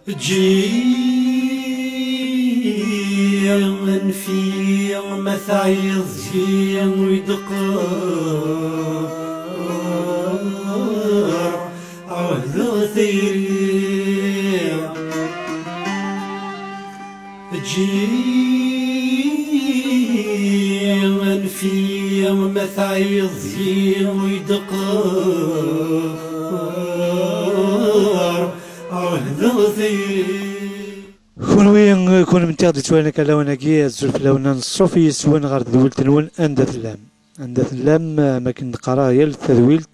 جيان في مثعيض جيان ويدقر عهد ثيري جيان في مثعيض جيان ويدقر كون منتقد توانك كلاوناكي الزلف لونا الصوفي سوان غير ذولت نون أندث اللام أندث اللام ما كنت قرا يال تذويلت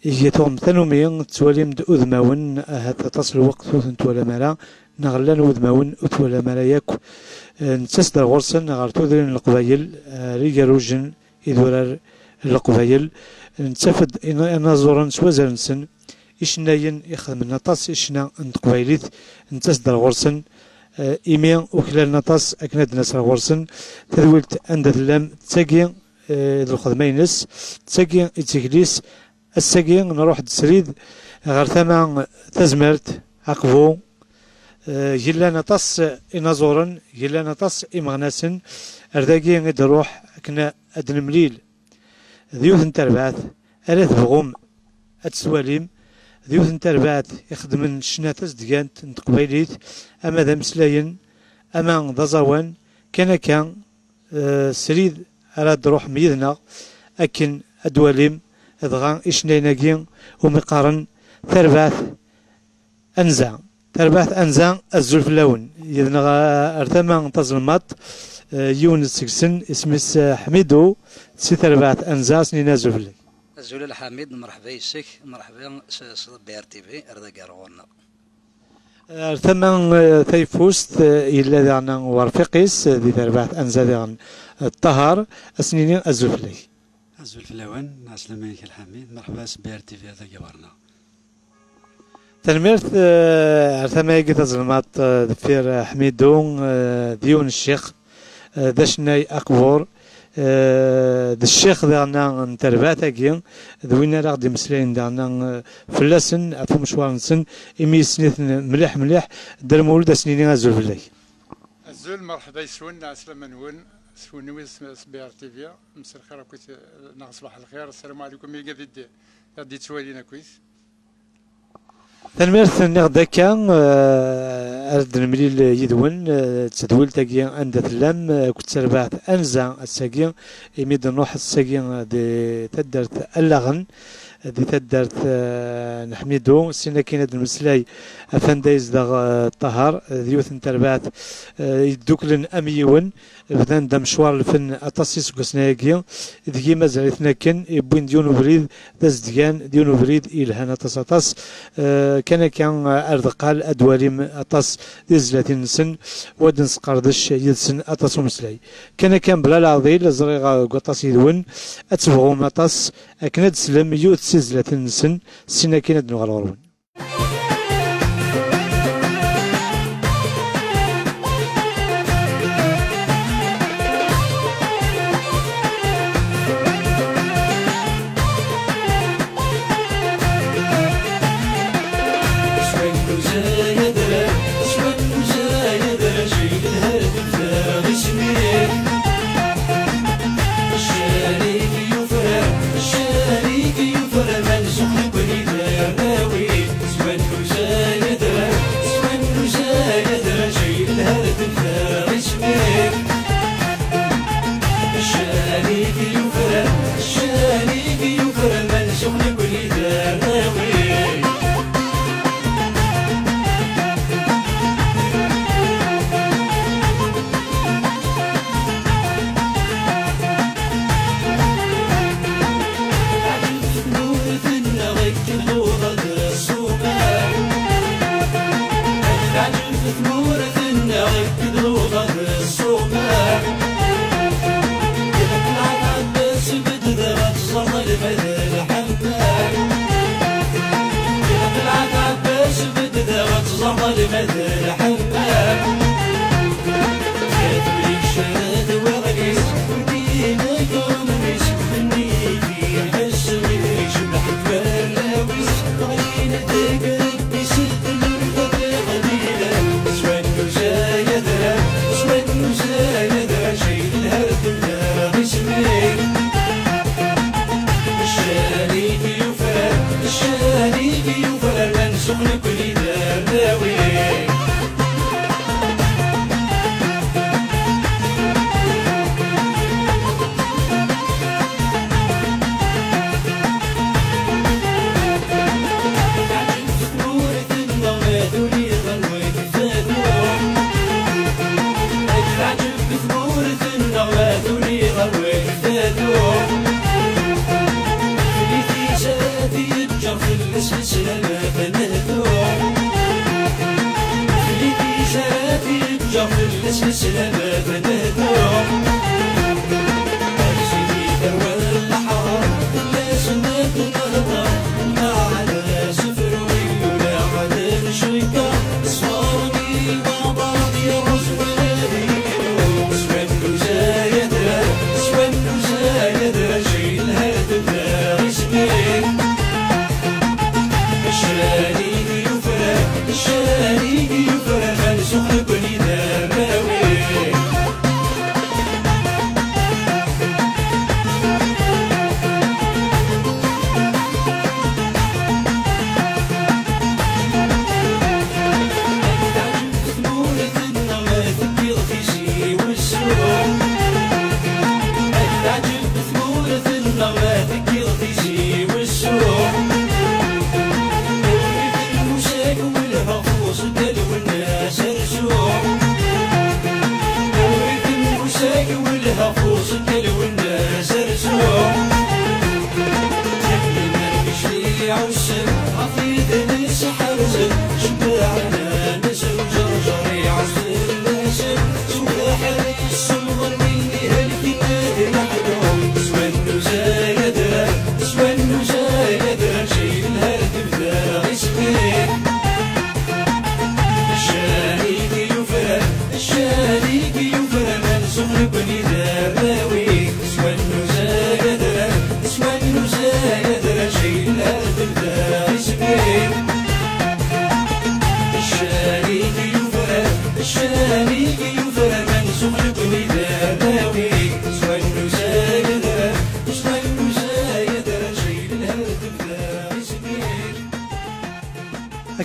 يجيتهم ثانوميا تواليم أذماون هذا تصل الوقت ولا مالا نغلان أذماون ولا مالا ياك نتسدر غرسن غير تذرين القبايل ريجاروجن إذورار القبايل نتفد نازورا سوازرنسن إشناين يخدم النطاس إشنا نتقبايليت نتسدر غرسن إيميا وكلال نطاس أكناد ناس غرسن تذويلت أندث اللام تساقي الخدمينس تساقي إتكليس الساقي نروح تسريد غير ثما تزمرت عقبو جلا نطاس إنازورن جلا نطاس إمغناسن أرداقي غيد روح كنا أدن مليل ذيوث نتربعات أرث بغم أتسواليم ذيوث نتربعات يخدمن شناتس ديانت نتقبايليت أما ذا مسلاين أما ذا زوان كان سريد أراد روح ميدنا أكن أدواليم أدغان إشنيناكين ومقارن تربعات أنزا الزلف اللون إذن أرتما تظلمات يونس سكسن اسمس حميدو سي تربعات أنزا سنين زلف الزول الحميد مرحبا يسك مرحبا بي ار تي في اردا كارونا ثمن ثيفوست إلا دعنا ورفقيس ذي تربعات أنزا دعنا الطهر أسنين الزلفلي الزلفلاوان ناس لمانك الحميد مرحبا بي ار تي في اردا كارونا تنميرت ثما يجي تظلمات دفير حميدو ديون الشيخ دشناي أقبور الشيخ دعنا نترباتاكي ذوينا راه دي مسلين دعنا فلاسن عفو مشوار نسن إمي سنيت مليح دار مولد سنيني غازول فلاي الزول مرحبا يسون عسلامة نون سوني ويس بي ار تي في مساء الخير كويس صباح الخير السلام عليكم يا غادي توالينا كويس تنميرت نغدا كان أرد المليل يدون تدويل تاقي عند اللام كنت سربعت أنزا الساقي يميد نروح الساقي دي تدرت اللغن دي تدرت نحميدو سينا كاين المسلاي أفندايز داغ الطهر ديوث نتربعت يدوكلن أميون بدان دا مشوار الفن أطاسيس كسناياكي ديكي مازال يتناكن يبوين ديونو بريد دازديان ديونو بريد إلهان أطاس كان أردقال أدواليم أطاس ديزلاتين سن ودن سقردش يدسن أطاس ومسلاي كان بلا العضيل زريغا قطاس يدون أتبغوم أطاس أكناد سلم يوت سيزلاتين سن سينا كاين دنو غالورون دارناوي السلامة بنادوم أجسدي دروان الحار الناس الناد النهضة ما على سفر ولا على الشركة صارني مع بعض يا رزواني سوان زايدة سوان زايدة شي الهدف رزقي الشاري يفرق الشاري يفرق من سخن بني دماوي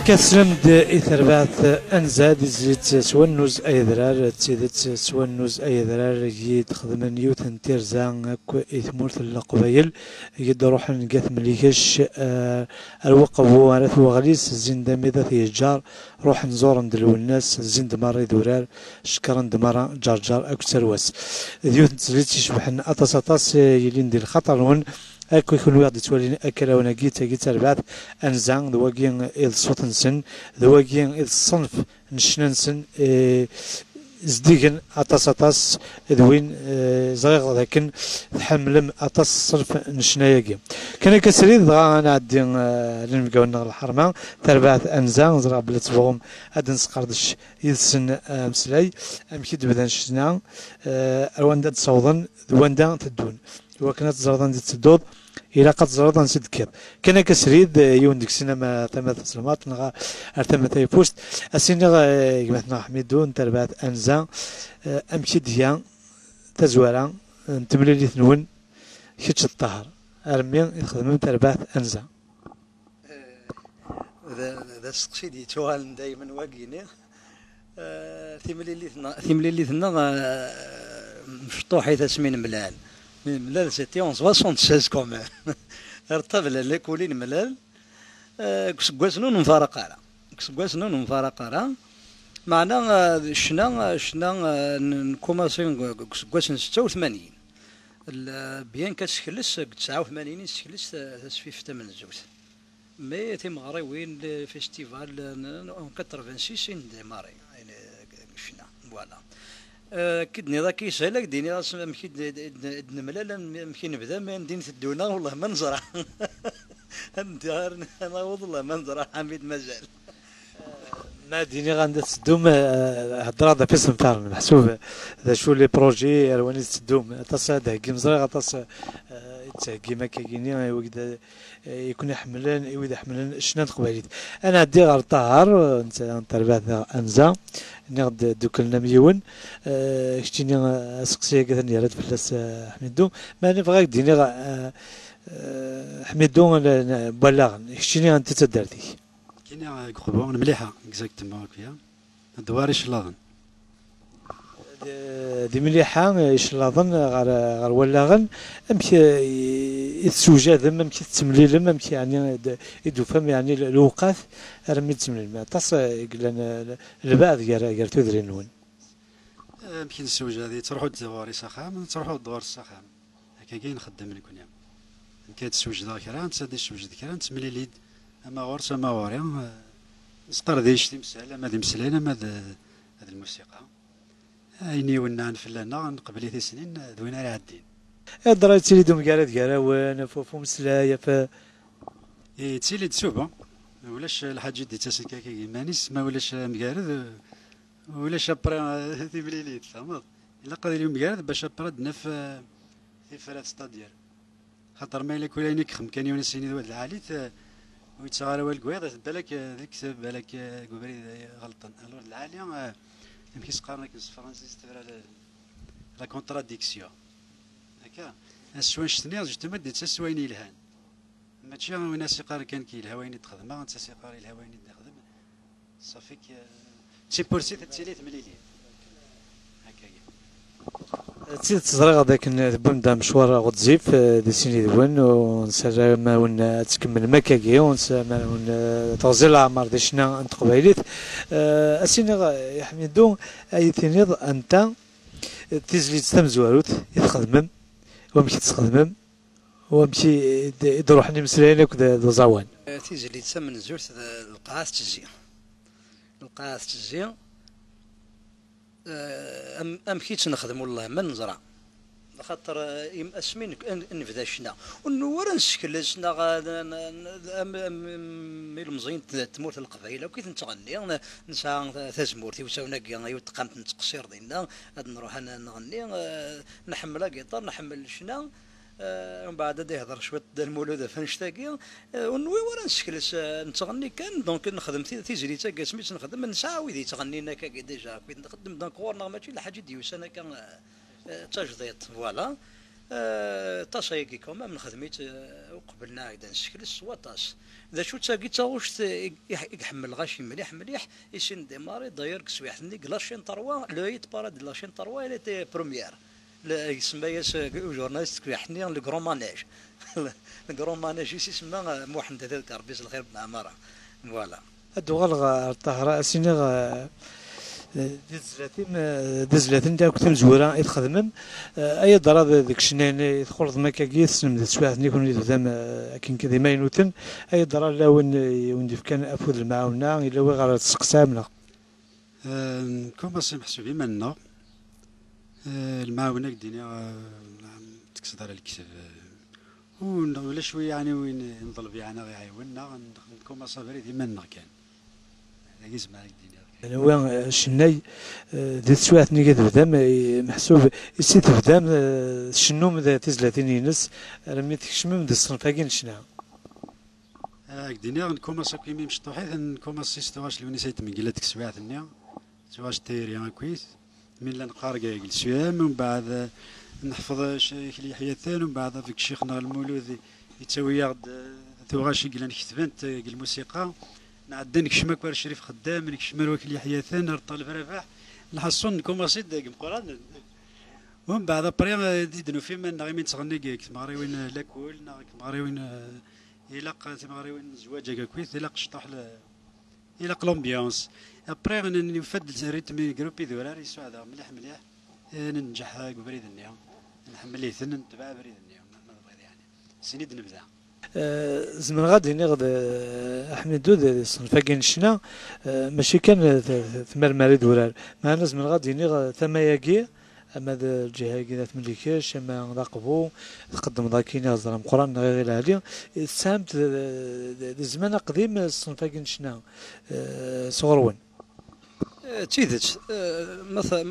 كسرمد إثربات أنزاد زيت سوانوز أي ذرار تسيدت سوانوز أي ذرار يد خدمن يوثن تيرزان أكو إثمورث القبيل يد روح نقاث مليكش الوقف وارث وغليس زين دميدة يجار روح نزور ندلو الناس زين دمار دورار شكرا دمارا جارجار أكو سرواس يوثن تسليت يشبحن أطاس يلين دي الخطر ون أكو يكون واحد تولين أكلا ونجيت أربعة أنزان ذواجين إذ صوتنسن ذواجين إذ صنف نشننسن زديجن أطاس ذوين زغير لكن حملم أطاس صرف نشنايجي كان كسريد ضغا أنا عدين لنمجاونا الحرمة تربعة أنزان زرع بلتبوهم أدن سقردش يدسن مسلاي أمكيد بدن شنا أروان داد صوضن ذوان دا تدون وكانت زردان دي تدود إلى قد زردان سدكر كان كسريد يون ديك سينما ثمث سلمات نغا ارتمت يبوست السينما جمعتنا حميدون تربات أنزا أمشي ديان تزوارا تمليلي ثنون كتش الطهر أرميان يخدمون تربات أنزا ذا سقسيدي توال دايما واقيني ثمليلي ثنا مشطوحي تسمين ملال ملال سيتي اون 76 كومون ارتبل ليكولين ملال كسكواسنون مفارقة كسكواسنون مفارقة معنا شنا نكوماسيون كسكواسن 86 بيان كتسكلس 89 تسكلس تسفيف 8 زوج مي تيمغري وين فيستيفال 86 ديماري شنا فوالا كدني ذاك يسهلك ديني راسم مكيد نملا مكين نبدا ما ندين الدونا والله ما نزرع انا والله ما نزرع حميد مازال ما ديني غندا تسدوم هضره هذا في سمتار محسوب هذا شو لي بروجي رواني تسدوم تصا دهكي مزرعه تصا تهكي ما كاينين وكذا يكون يحملن يويد يحملن شنان قبيليت انا عندي غير طهر انت تربات انزا نغد دوكلنا مليون شتيني سقسيه كثني راه فلاس حميدو ما نبغاك ديني حميدو بلاغ شتيني انت تدارتي كاين غروبون مليحه اكزاكتومون هكايا دواري شلاضن دي مليحة يشلاضن غير ولاغن أمك يتسوجادم أمك تتمليلم أمك يعني يدو فهم يعني الوقات رمي تمليل ما تص قلنا البعض غير تدري نون يمكن الزوج هذه تروحوا دواري سخام تروحوا دوار السخام هكا كاين نخدم لكم يوم يمكن تسوج ذا كرا تسدي السوج ذكرا تمليليد اما غورس اما غوري نسطر ذي شتي مسألة ما ذي مسلينا ما هذه الموسيقى ايني ونان فلانا نقبلي ذي سنين ذوين على الدين الدرا تيلي دوم قالت قراوان فوفو مسلايا ف تيلي تسوبا ولاش الحاج دي تاسكا كي مانيس ما ولاش مقارد ولاش ابري ذي بليليت فهمت الا قضي اليوم مقارد باش ابرد نف في فرات ستادير خاطر ما الا كولينيك خم كان يونسيني ذو العاليت ويتغالى والقويض بالك ذيك بالك قبري غلطان الور العاليه يمكن سقارنا كنس فرنسي استفرا لا كونتراديكسيون هكا السوان شتني جبت مد تسوين الهان ماشي وين سيقار كان كي الهوين تخدم ما انت سيقار الهوين تخدم صافيك سي بورسي تسيلي تمليلي هكا تزيد تزرع غاداك بنبدا مشوار غتزيف دي سيني دوان ونسى ما ون تكمل مكاكي ونسى ما ون توزيع العمر دي شنا انت قبيليت اسيني يا حميدو اي تنيض انت تيزلي تستمزواروت يتخدمم ومشي تخدمم ومشي يروحني مسلاينك ذا زوان تيزلي تسمن زورت القاس تجي القاس تجي ام كيت نخدم والله ما نزرع خاطر اسمين نبدا شنا ونورا نشكل شنا المزين تموت القبائل وكيف نتغني نسى تزمورتي وساوناكي يتقامت نتقصير دينا غاد نروح انا نغني نحمل كيطار نحمل شنا ومن بعد يهضر شويه المولود فنشتاقي ونوي ورا نشكل نتغني كان دونك نخدم تيجري تا سميت نخدم نسعى ويدي تغنينا كاكي ديجا كنت نخدم دونك ورنا ماشي لحاجه ديوس انا كان تجديد فوالا طاشايكي كوما من خدميت وقبلنا هكذا نشكل سواطاش اذا شو تاقي تاوش يحمل غاشي مليح مليح يسين ديماري داير كسويحتني لاشين طروا لويت باراد لاشين طروا الى تي بروميير يسمى جورناليست كيحني لو كرون ماناج لو ماناج يسمى محمد هذاك ربي يجزاه الخير بن عماره فوالا الدوغال الطهراء اسيني دزلاتين دا كنت مزورا يتخدمم اي ضرا ديك الشنان يدخل مكاكي تسلم سواح نيكون يدام كاين كذا ما ينوتن اي ضرا لا وين كان افود المعاونه الا غير تسقسامنا كوما سي محسوبين منا المعاونه دينا تكسد على الكتاب ولا شويه يعني وين نطلب يعني غيعاوننا كوما صافي ديما كان هذا يسمع الدنيا انا هو شناي ديت سواعت ني كتبدام محسوب يسي تبدام شنو من تزلاتين ينس رمي تكشمم د الصنفاكين شنا دينا نكوماس كيمي مشطوحيت نكوماس سيستواش لوني سيت من قلتك سواعت نيا سواش تيريا كويس من لا نقارق السوام ومن بعد نحفظ شي حياتين ومن بعد فيك شيخنا المولود يتسوي ياخد ثوغاشي قلنا كتبنت الموسيقى نعدي نكشم كبار شريف خدام نكشم الوكيل يحيى ثاني طالب رباح نحصون كوماسيت داك مقران ومن بعد بري ديدنو فيما نغيمين تغني كيك مغري وين لاكول مغري وين يلاق مغري وين زواج كويس يلاق شطح يلاق لومبيونس ابري نفدل ريتم جروبي ذولار يسوع هذا مليح مليح ننجح بريد النيوم نحمل لي ثن نتبع بريد النيوم ما بغيت يعني سنيد نبدا زمن غادي نغد احمد دود الصنفاكين شنا ماشي كان ثمر مريد ولار معنا زمن غادي نغ ثماياكي اما الجهه كذا تملكاش اما نراقبو تقدم ذاكين هضره مقران غير عليه سامت الزمان قديم الصنفاكين شنا صغرون تيدت مثلا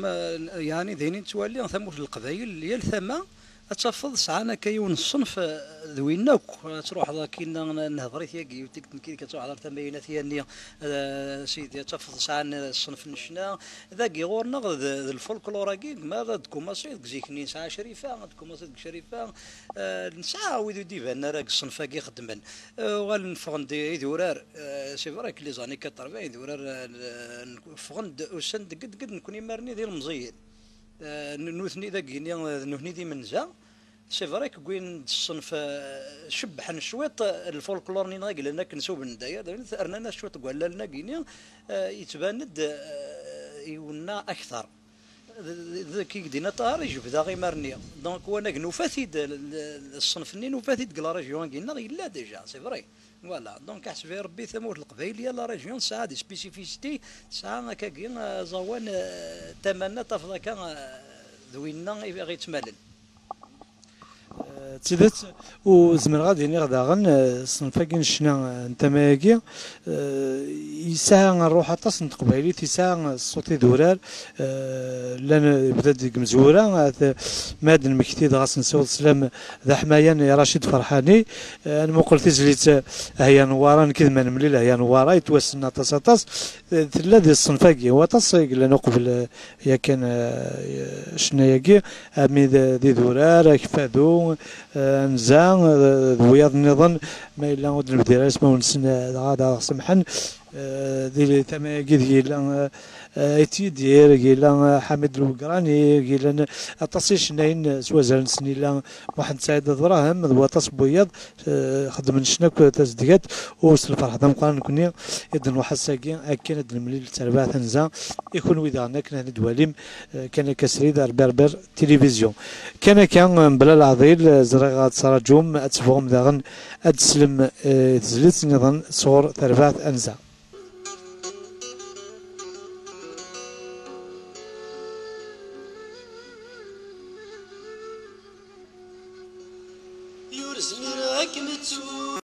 يعني ذينين تولي ثموت القبائل يال ثما تفضل ساعنا كيون الصنف ذويناك تروح كينا نهضري ثياكي كي كتروح هضر تماينات ثانيه سيدي تفضل ساعنا الصنف نشنا ذاكي غورنا الفولكلوراكي ما غادكم صيد زيكني ساعه شريفه غادكم صيد شريفه نسعى ويدو ديفان راك الصنف كي خدمن غنفغند يدورار سي فريك لي زاني 80 يدورار فغند وسند قد نكون مرني ديال المزيد نوثني ذاك نوثني دي منزا سي فري كوين الصنف شبحن شويط الفولكلور ني ناقل لنا كنسوب ندايا ثرنا شويط قال لنا كيني يتباند يونا اكثر كي دينا طار يجبد غير مرنيه دونك وانا نوفاتيد الصنف ني نوفاتيد كلا ريجيون كينا لا ديجا سي فري فوالا دونك حسبي ربي ثمور القبائليه لا ريجيون ساعه دي سبيسيفيستي ساعه كاين زوان تمنى تفضل كان ذوينا غيتمالن تيدات وزمن غادي ني غدا غن الصنفه كاين شنا انت ماكي يساها نروح اطاس نتقبايلي تيساها الصوتي دورار لان بدا ديك مزوره ماد المكتي غاس نسول السلام ذا حمايان يا رشيد فرحاني انا ما قلت زليت هي نوارا كذا ما نملي هي نوارا يتوسنا طاس طاس ثلاثه الصنفه كي هو طاس لانه قبل يا كان شناياكي امي ذي دورار كفادو نزا ذوياض النظام ما الا غد نبدي اسمه نسنا غادا سمحن ديال تماكي ديال ايتيدير كيلا حمد الوقراني كيلا اطاسيش ناين سوازال سنيلا واحد سعيد دراهم ذو طاس بوياض خدم شناك تزديات وصل الفرح مقارن كوني اذن واحد ساكين اكن المليل تربع تنزا يكون ويدانا كنا دواليم كان كسريد بربر تلفزيون كان بلا العضيل زرغات سراجوم اتفهم داغن ادسلم تزلت نظن صور تربع انزا يورز مراك متسو